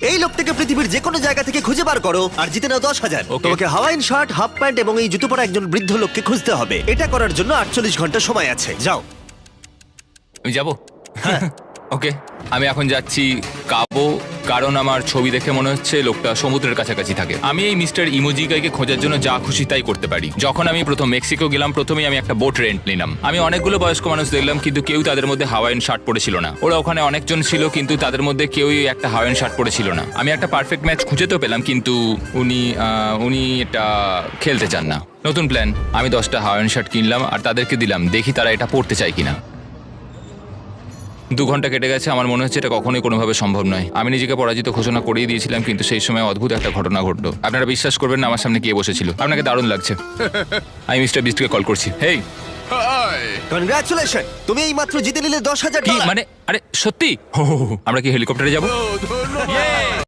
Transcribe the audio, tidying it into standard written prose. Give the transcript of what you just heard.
এই লোকটাকে পৃথিবীর যে কোনো জায়গা থেকে খুঁজে বার করো আর জিতে নাও 10,000। Okay. তোমাকে হাওয়াইন শার্ট, হাফ প্যান্ট এবং এই জুতো পরা একজন বৃদ্ধ লোককে খুঁজতে হবে। এটা করার জন্য 48 ঘন্টা সময় আছে। যাও। আমি যাব ওকে আমি এখন যাচ্ছি কাবো, কারণ আমার ছবি দেখে মনে হচ্ছে লোকটা সমুদ্রের কাছাকাছি থাকে। আমি এই মিস্টার ইমোজিকাইকে খোঁজার জন্য যা খুশি তাই করতে পারি। যখন আমি প্রথম মেক্সিকো গেলাম, প্রথমেই আমি একটা বোট রেন্ট নিলাম। আমি অনেকগুলো বয়স্ক মানুষ দেখলাম, কিন্তু কেউ তাদের মধ্যে হাওয়াইন শার্ট পরেছিল না। ওরা ওখানে অনেকজন ছিল, কিন্তু তাদের মধ্যে কেউই একটা হাওয়াইন শার্ট পরেছিল না। আমি একটা পারফেক্ট ম্যাচ খুঁজে তো পেলাম, কিন্তু উনি এটা খেলতে চান না। নতুন প্ল্যান, আমি 10টা হাওয়াইন শার্ট কিনলাম আর তাদেরকে দিলাম, দেখি তারা এটা পড়তে চায় কিনা। 2 ঘন্টা কেটে গেছে, আমার মনে হচ্ছে এটা কখনোই কোনোভাবে সম্ভব নয়। আমি নিজেকে পরাজিত ঘোষণা করেই দিয়েছিলাম, কিন্তু সেই সময় অদ্ভুত একটা ঘটনা ঘটলো। আপনারা বিশ্বাস করবেন না, আমার সামনে কে বসেছিল। আপনাকে দারুণ লাগছে। আমি মিস্টার বিস্টকে কল করছি। হেই, কনগ্রাচুলেশন, তুমি এই মাত্র জিতে নিলে 10,000 কি ডলার। মানে? আরে সত্যি? আমরা কি হেলিকপ্টারে যাব? ও,